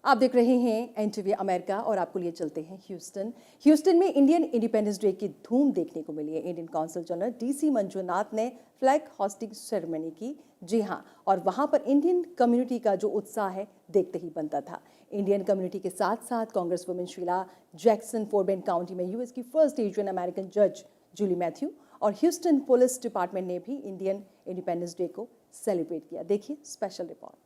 आप देख रहे हैं एनटीवी अमेरिका और आपको लिए चलते हैं ह्यूस्टन में इंडियन इंडिपेंडेंस डे की धूम देखने को मिली है। Indian consul general DC Manjunath ने फ्लैग होस्टिंग सेरेमनी की। जी हां, और वहां पर इंडियन कम्युनिटी का जो उत्साह है देखते ही बनता था। इंडियन कम्युनिटी के साथ साथ congress women Sheila Jackson Fort Bend county में यूएस की फर्स्ट एशियन अमेरिकन जज जूली मैथ्यू और ह्यूस्टन पुलिस डिपार्टमेंट ने भी इंडियन इंडिपेंडेंस डे को सेलिब्रेट किया। देखिए स्पेशल रिपोर्ट।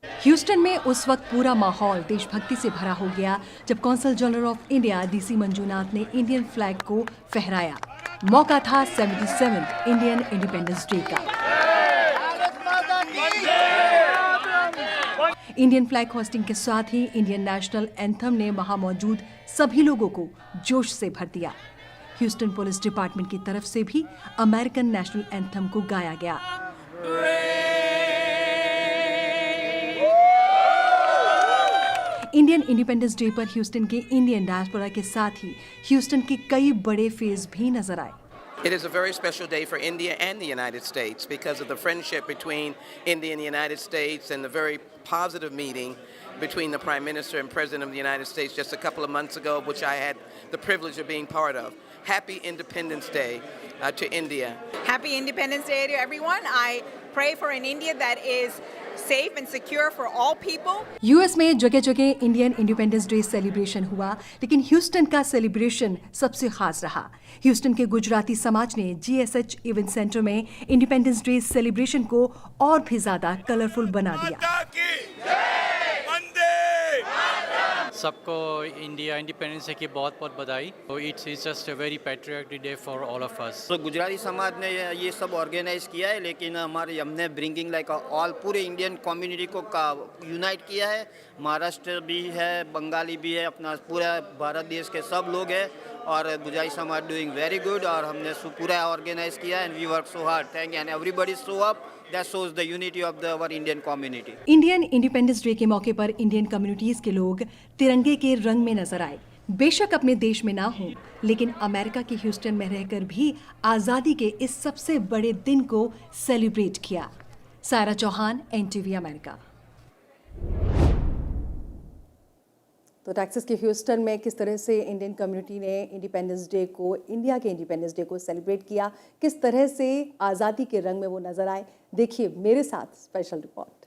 ह्यूस्टन में उस वक्त पूरा माहौल देशभक्ति से भरा हो गया जब consul general of India DC Manjunath ने इंडियन फ्लैग को फहराया। मौका था 77 इंडियन इंडिपेंडेंस डे का। इंडियन फ्लैग होस्टिंग के साथ ही इंडियन नेशनल एंथम ने वहां मौजूद सभी लोगों को जोश से भर दिया। ह्यूस्टन पुलिस डिपार्टमेंट की तरफ से भी अमेरिकन नेशनल एंथम को गाया गया। इंडियन इंडिपेंडेंस डे पर ह्यूस्टन के इंडियन डायस्पोरा के साथ ही ह्यूस्टन के कई बड़े फेस भी नजर आए। It is a very special day for India and the United States because of the friendship between India and the United States and the very positive meeting between the Prime Minister and President of the United States just a couple of months ago, which I had the privilege of being part of. Happy Independence Day to India. Happy Independence Day to everyone. I pray for an India that is safe and secure for all people. US में जगह जगह Indian independence day celebration हुआ, लेकिन Houston का celebration सबसे खास रहा। Houston के गुजराती समाज ने जीएसएच इवेंट सेंटर में इंडिपेंडेंस डे सेलिब्रेशन को और भी ज्यादा कलरफुल बना दिया। सबको इंडिया इंडिपेंडेंस डे की बहुत बहुत बधाई। It's just a very patriotic day for all of us. तो गुजराती समाज ने ये सब ऑर्गेनाइज किया है, लेकिन हमने ब्रिंगिंग लाइक ऑल पूरे इंडियन कम्युनिटी को यूनाइट किया है। महाराष्ट्र भी है, बंगाली भी है, अपना पूरा भारत देश के सब लोग हैं और गुजराती समाज डूइंग वेरी गुड। और हमने पूरा ऑर्गेनाइज किया and we work so hard. Thank you and everybody show up. That shows the unity of our Indian community. Indian independence day के मौके पर इंडियन कम्युनिटीज के लोग तिरंगे के रंग में नजर आए। बेशक अपने देश में ना हों, लेकिन अमेरिका के ह्यूस्टन में रहकर भी आजादी के इस सबसे बड़े दिन को सेलिब्रेट किया। Saira Chauhan, NTV America. तो टेक्सास के ह्यूस्टन में किस तरह से इंडियन कम्युनिटी ने इंडिपेंडेंस डे को, इंडिया के इंडिपेंडेंस डे को सेलिब्रेट किया, किस तरह से आज़ादी के रंग में वो नजर आए, देखिए मेरे साथ special report.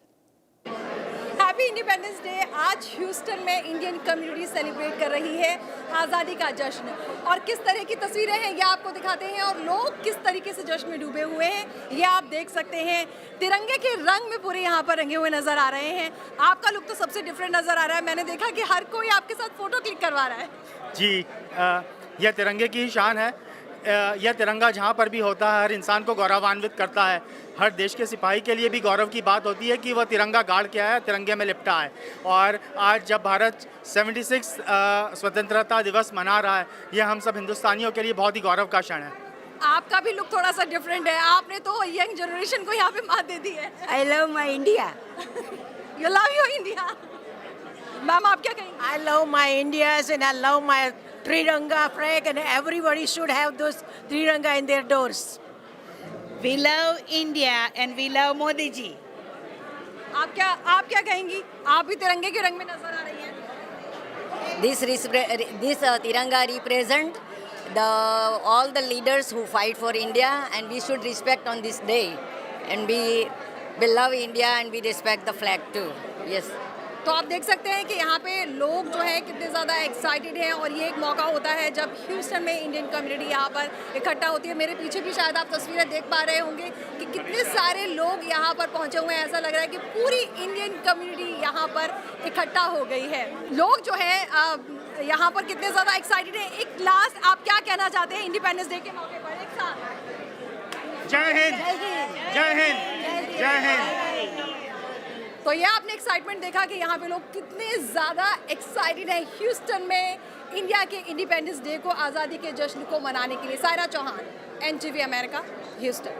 Happy independence day. आज ह्यूस्टन में इंडियन कम्युनिटी सेलिब्रेट कर रही है आज़ादी का जश्न, और किस तरह की तस्वीरें हैं ये आपको दिखाते हैं और लोग किस तरीके से जश्न में डूबे हुए हैं ये आप देख सकते हैं। तिरंगे के रंग में पूरे यहाँ पर रंगे हुए नजर आ रहे हैं। आपका लुक तो सबसे डिफरेंट नजर आ रहा है। मैंने देखा कि हर कोई आपके साथ फोटो क्लिक करवा रहा है। जी, यह तिरंगे की शान है। यह तिरंगा जहाँ पर भी होता है हर इंसान को गौरवान्वित करता है। हर देश के सिपाही के लिए भी गौरव की बात होती है कि वह तिरंगा गाड़ के आया, तिरंगे में लिपटा है। और आज जब भारत 76 स्वतंत्रता दिवस मना रहा है, यह हम सब हिंदुस्तानियों के लिए बहुत ही गौरव का क्षण है। आपका भी लुक थोड़ा सा डिफरेंट है। आपने तो यंग जनरेशन को यहाँ पे मात दे दी है। I love my India. You love your India. Ma'am आप क्या कहेंगे? I love my Indias and I love my Triranga flag and everybody should have those Triranga in their doors. We love India and we love Modi ji. आप क्या कहेंगी? आप भी तिरंगे के रंग में नजर आ रही हैं। This Tiranga represent all the leaders who fight for India, and we should respect on this day, and we love India and we respect the flag too. Yes. तो आप देख सकते हैं कि यहाँ पे लोग जो है कितने ज़्यादा एक्साइटेड हैं, और ये एक मौका होता है जब ह्यूस्टन में इंडियन कम्युनिटी यहाँ पर इकट्ठा होती है। मेरे पीछे भी शायद आप तस्वीरें देख पा रहे होंगे कि कितने सारे लोग यहाँ पर पहुँचे हुए हैं। ऐसा लग रहा है कि पूरी इंडियन कम्युनिटी यहाँ पर इकट्ठा हो गई है। लोग जो है यहाँ पर कितने ज़्यादा एक्साइटेड हैं। एक लास्ट आप क्या कहना चाहते हैं इंडिपेंडेंस डे के मौके पर एक साथ? जय हिंद, जय हिंद, जय हिंद। तो ये आपने एक्साइटमेंट देखा कि यहाँ पे लोग कितने ज़्यादा एक्साइटेड हैं ह्यूस्टन में इंडिया के इंडिपेंडेंस डे को, आज़ादी के जश्न को मनाने के लिए। Saira Chauhan, NTV America, Houston.